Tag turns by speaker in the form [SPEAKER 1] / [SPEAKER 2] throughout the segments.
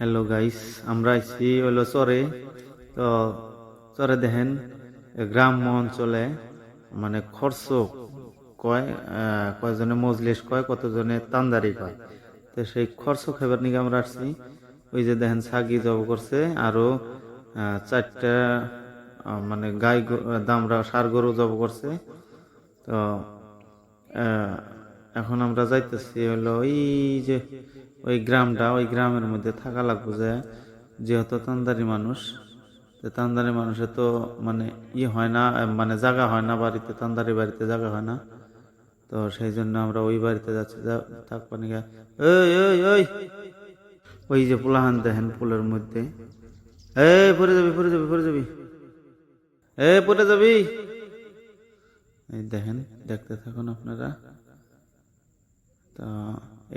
[SPEAKER 1] Hello guys, আমরা আইছি হলো চরে। তো চরে দেখেন গ্রাম্য অঞ্চলে মানে খরচ কয়, কয়জনে মজলিস কয়, কতজনে তান্দারি কয়। তো সেই খরচ খাবার নিকে আমরা আসছি। ওই যে দেখেন ছাগি জব করছে, আরো চারটা মানে দামরা ষাড় গরু জব করছে। তো আহ, এখন আমরা যাইতেছি হলো ওই যে ওই গ্রামটা, ওই গ্রামের মধ্যে থাকা লাগবে যে, যেহেতু তান্দারি মানুষ। তো তান্দারি মানুষের তো মানে হয় না, মানে জায়গা হয় না বাড়িতে, তান্দারি বাড়িতে জায়গা হয় না। তো সেই জন্য আমরা ওই বাড়িতে যাচ্ছি। থাকবা নিগা। ওই ওই ওই ওই যে পোলাহান দেখেন পুলের মধ্যে। পড়ে যাবি, পড়ে যাবি, পড়ে যাবি, পড়ে যাবি। এই দেখেন, দেখতে থাকুন আপনারা। তো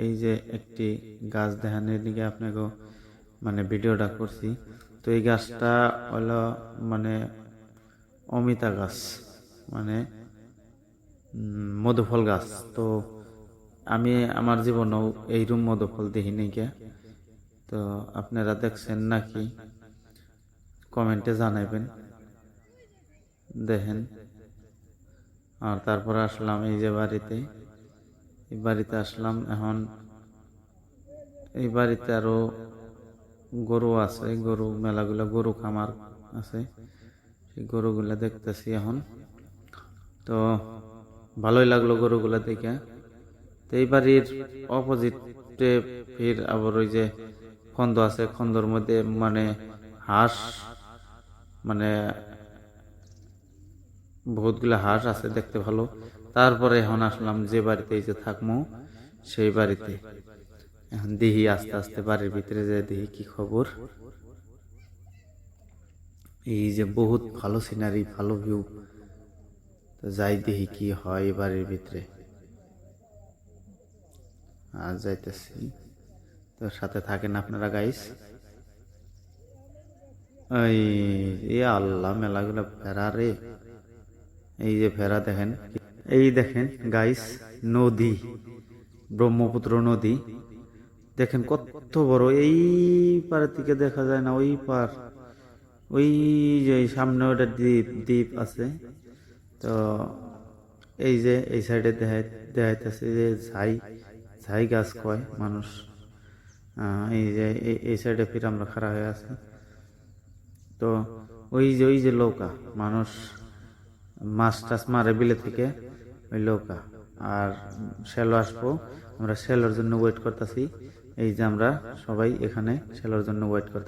[SPEAKER 1] এই যে একটি গাছ দেখানোর দিকে আপনাকে মানে ভিডিওটা করছি। তো এই গাছটা হলো মানে অমিতা গাছ, মানে মধুফল গাছ। তো আমি আমার জীবনেও এইরকম মধুফল দেখি নাই গে। তো আপনারা দেখছেন নাকি কমেন্টে জানাবেন। দেখেন। আর তারপরে আসলাম এই যে বাড়িতে, এই বাড়িতে আসলাম। এখন এই বাড়িতে আরো গরু আছে, গরু মেলাগুলা গরু খামার আছে, সেই গরুগুলা দেখতেছি এখন। তো ভালোই লাগলো গরুগুলা দেখে। তো এই বাড়ির অপোজিটে ফির আবার ওই যে খন্দ আছে, খন্দর মধ্যে মানে হাঁস, মানে বহুতগুলা হাঁস আছে, দেখতে ভালো। তারপরে এখন আসলাম যে বাড়িতে এই যে থাকবো, সেই বাড়িতে। এখন দেখি আস্তে আস্তে বাড়ির ভিতরে যে দেখি কি খবর। এই যে বহুত ভালো সিনারি, ভালো ভিউ। তো যাই দেখি কি হয় বাড়ির ভিতরে। আর যাইতেছি, তো সাথে থাকেন আপনারা গাইস। এই আল্লাহ, মেলাগুলা ভেড়া রে। এই যে ভেড়া দেখেন, এই দেখেন গাইস, নদী, ব্রহ্মপুত্র নদী দেখেন কত বড়। এই পারের থেকে দেখা যায় না, ওই পার, ওই যে সামনে ওটা দ্বীপ দ্বীপ আছে। তো এই যে এই সাইডে দেখাইতেছে যে ঝাই, ঝাই গাছ কয় মানুষ। এই যে এই সাইডে ফির আমরা খাড়া হয়ে আছি। তো ওই যে নৌকা, মানুষ মাছ টাছ মারে বিলে থেকে, ওই নৌকা। আর শ্যালো আসবো, আমরা শ্যালোর জন্য ওয়েট করতেছি। এই যে আমরা সবাই এখানে শ্যালোর জন্য ওয়েট করতেছি।